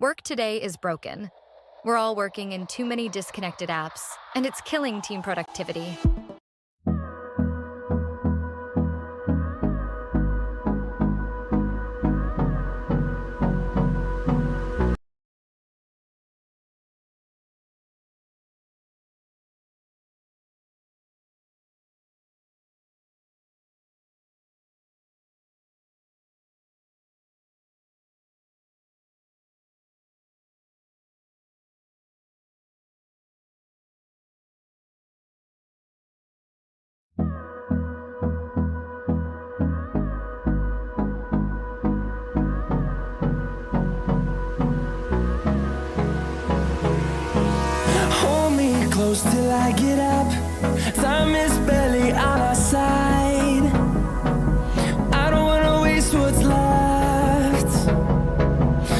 Work today is broken. We're all working in too many disconnected apps, and it's killing team productivity. Hold me close till I get up. Time is barely on our side. I don't wanna waste what's left.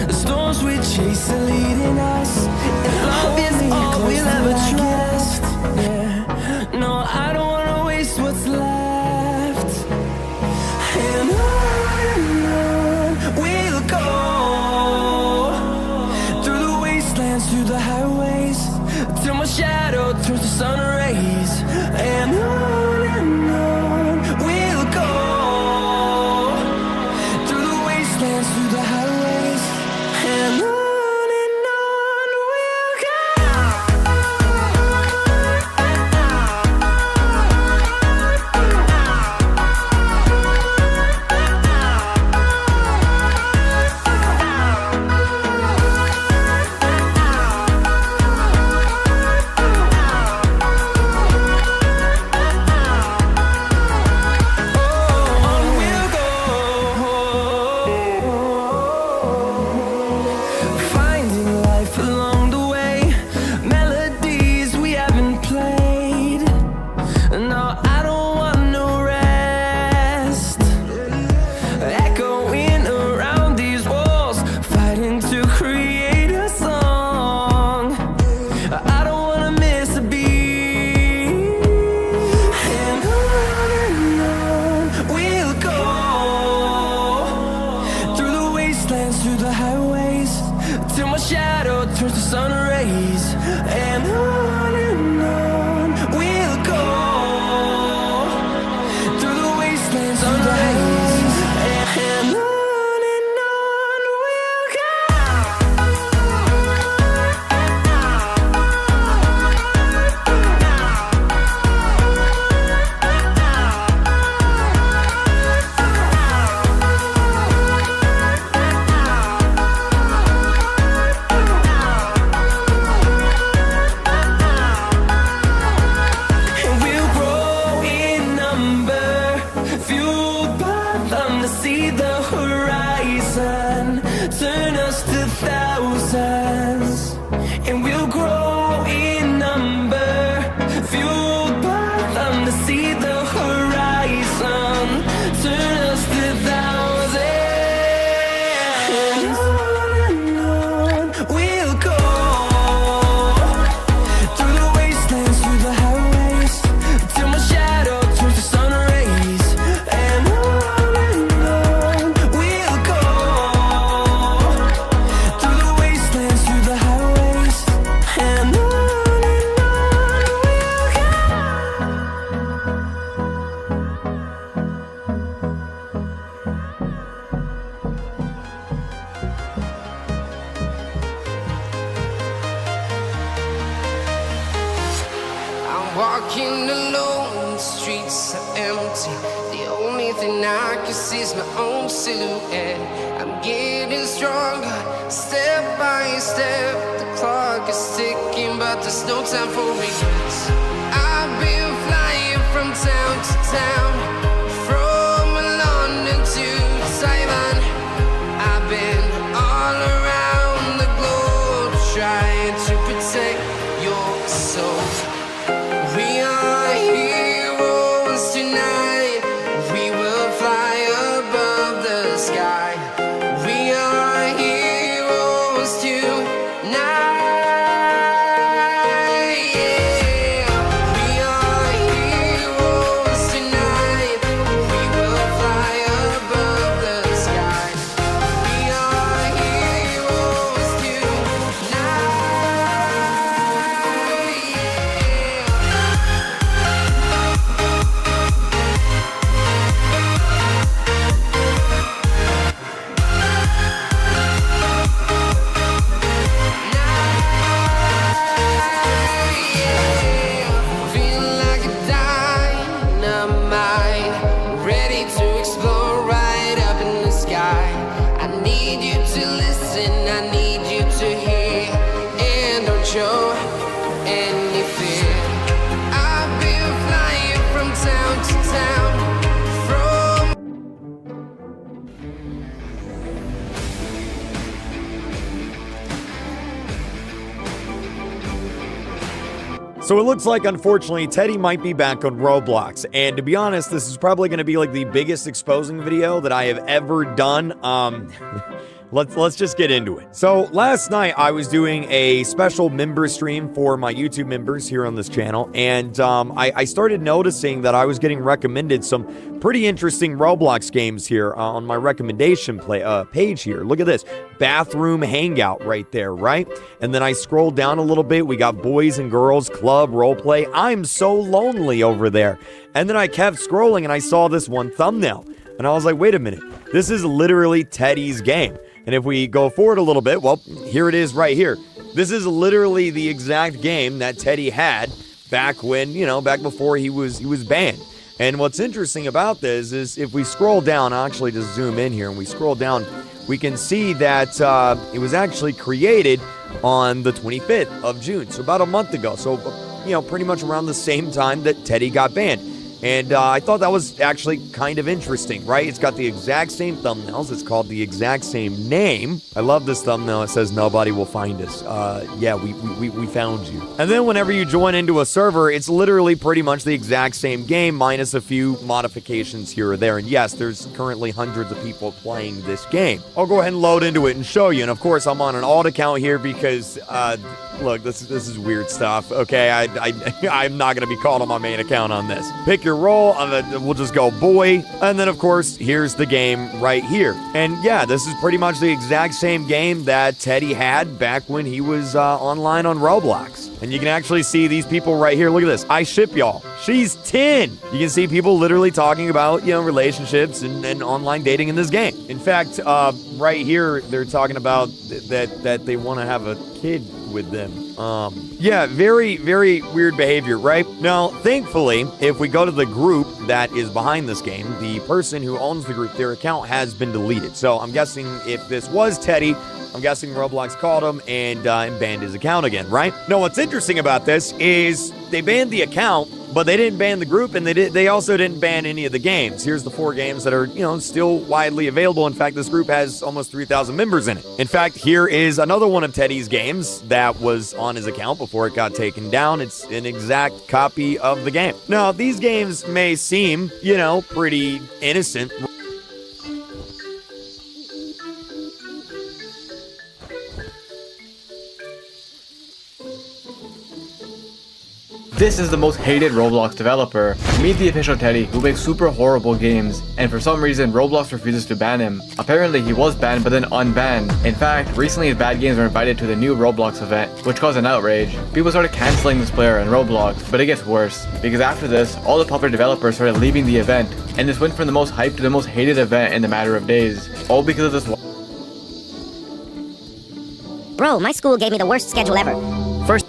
The storms we chase are leading us, and love is all we'll ever trust. Yeah, no, I don't wanna waste what's left. And on we'll go, through the wastelands, through the highways, till my shadow turns to sun rays. And on we'll go, through the wastelands, through the highways, and on we'll go. Finding life along the way, melodies we haven't played. No, I don't want no rest. Echoing around these walls, fighting to create a song. I don't wanna miss a beat. And on we'll go, through the wastelands, through the highways, till my shadow turns to sun rays. And on we'll go, through the wastelands, through the highways, and on we'll go. And we'll grow in number, fueled by them to see the horizon, turn us to thousands. And we'll grow in number, fueled by them to see the horizon, turn us to thousands. And on we'll go, through the wastelands, through the highways, till my shadow turns to sun rays. And on we'll go, through the wastelands, through the highways, and on we'll go. I'm walking alone, the streets are empty. The only thing I can see is my own silhouette. I'm getting stronger, step by step. The clock is ticking, but there's no time for regrets. I've been flying from town to town, from London to Taiwan. I've been all around the globe, trying to protect your soul. We are heroes tonight. We will fly above the sky. We are heroes tonight. Yeah. We are heroes tonight. any fear. I've been flying from town to town, from So it looks like, unfortunately, Teddy might be back on Roblox. And to be honest, this is probably going to be like the biggest exposing video that I have ever done. Let's just get into it. So last night I was doing a special member stream for my YouTube members here on this channel, and I started noticing that I was getting recommended some pretty interesting Roblox games here on my recommendation page here. Look at this, Bathroom Hangout right there, right? And then I scrolled down a little bit. We got Boys and Girls Club Roleplay. I'm so lonely over there. And then I kept scrolling and I saw this one thumbnail, and I was like, wait a minute, this is literally Teddy's game. And if we go forward a little bit, well, here it is right here. This is literally the exact game that Teddy had back when, back before he was banned. And what's interesting about this is if we scroll down, I'll actually just zoom in here, and we scroll down, we can see that it was actually created on the 25th of June, so about a month ago. So, pretty much around the same time that Teddy got banned. And I thought that was actually kind of interesting, right? It's got the exact same thumbnails. It's called the exact same name. I love this thumbnail. It says, "Nobody will find us." Yeah, we found you. And then whenever you join into a server, it's literally pretty much the exact same game, minus a few modifications here or there. And yes, there's currently hundreds of people playing this game. I'll go ahead and load into it and show you. And of course, I'm on an alt account here because, look, this is weird stuff, okay? I'm not going to be called on my main account on this. Pick your role, we'll just go boy, and then of course, here's the game right here. And yeah, this is pretty much the exact same game that Teddy had back when he was online on Roblox. And you can actually see these people right here. Look at this. I ship y'all. She's 10. You can see people literally talking about, relationships and online dating in this game. In fact, right here, they're talking about that they want to have a kid with them. Yeah, very, very weird behavior, right? Now, thankfully, if we go to the group that is behind this game, the person who owns the group, their account has been deleted. So I'm guessing if this was Teddy, I'm guessing Roblox called him and banned his account again, right? Now, what's interesting about this is they banned the account, but they didn't ban the group, and they also didn't ban any of the games. Here's the 4 games that are, still widely available. In fact, this group has almost 3,000 members in it. In fact, here is another one of Teddy's games that was on his account before it got taken down. It's an exact copy of the game. Now, these games may seem, pretty innocent. This is the most hated Roblox developer. Meet the official Teddy, who makes super horrible games, and for some reason Roblox refuses to ban him. Apparently he was banned but then unbanned. In fact, recently his bad games were invited to the new Roblox event, which caused an outrage. People started cancelling this player in Roblox, but it gets worse, because after this, all the popular developers started leaving the event, and this went from the most hyped to the most hated event in a matter of days, all because of this one. Bro, my school gave me the worst schedule ever. First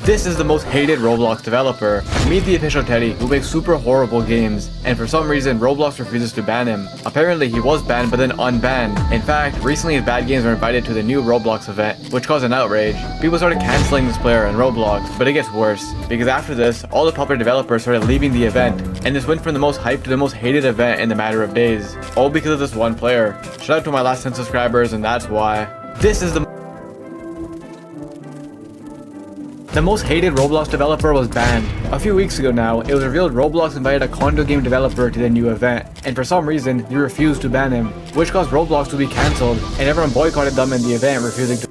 This is the most hated Roblox developer. Meet the official Teddy, who makes super horrible games, and for some reason Roblox refuses to ban him. Apparently he was banned but then unbanned. In fact, recently his bad games were invited to the new Roblox event, which caused an outrage. People started cancelling this player in Roblox, but it gets worse, because after this, all the popular developers started leaving the event, and this went from the most hyped to the most hated event in a matter of days, all because of this one player. Shout out to my last 10 subscribers, and that's why. This is the most hated Roblox developer was banned. A few weeks ago now, it was revealed Roblox invited a condo game developer to the new event, and for some reason, they refused to ban him, which caused Roblox to be cancelled, and everyone boycotted them in the event, refusing to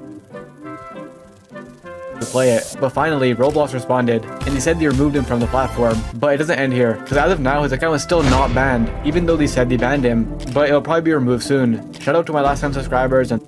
play it. But finally, Roblox responded, and they said they removed him from the platform. But it doesn't end here, because as of now, his account is still not banned, even though they said they banned him, but it'll probably be removed soon. Shout out to my last 10 subscribers, and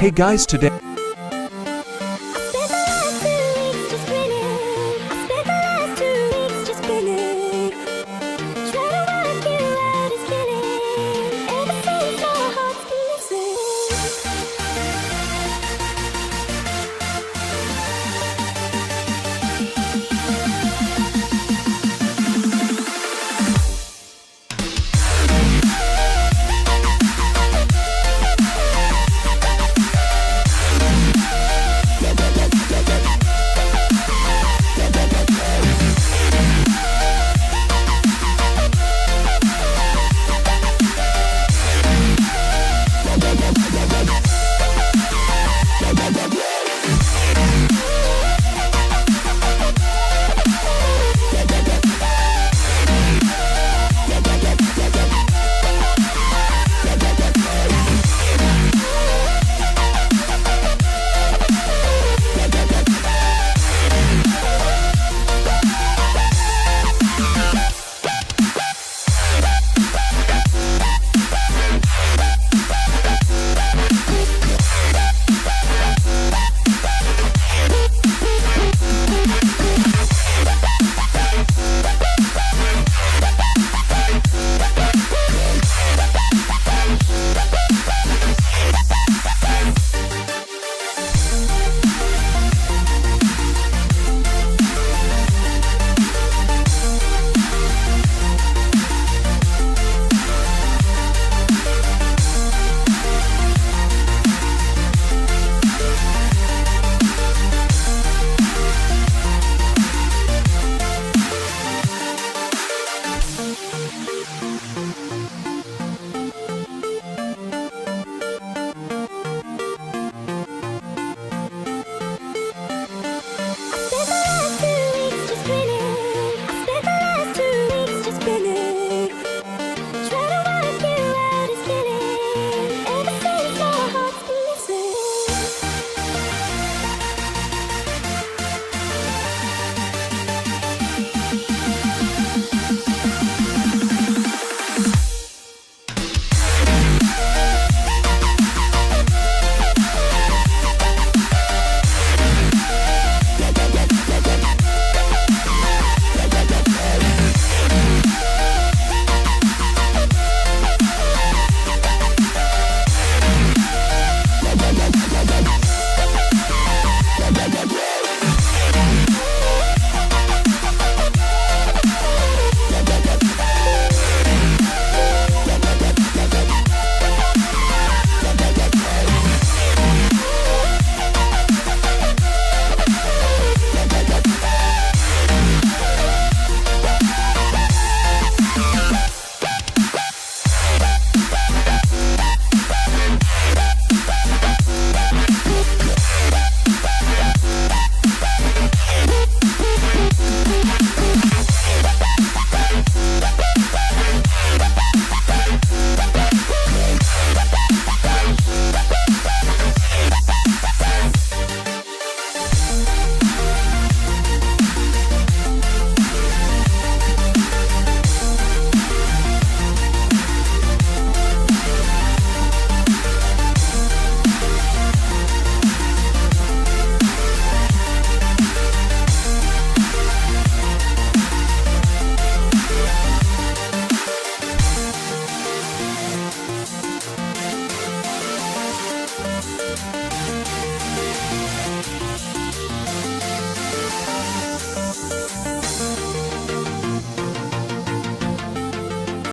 Hey guys, today I spent the last 2 weeks just grinning.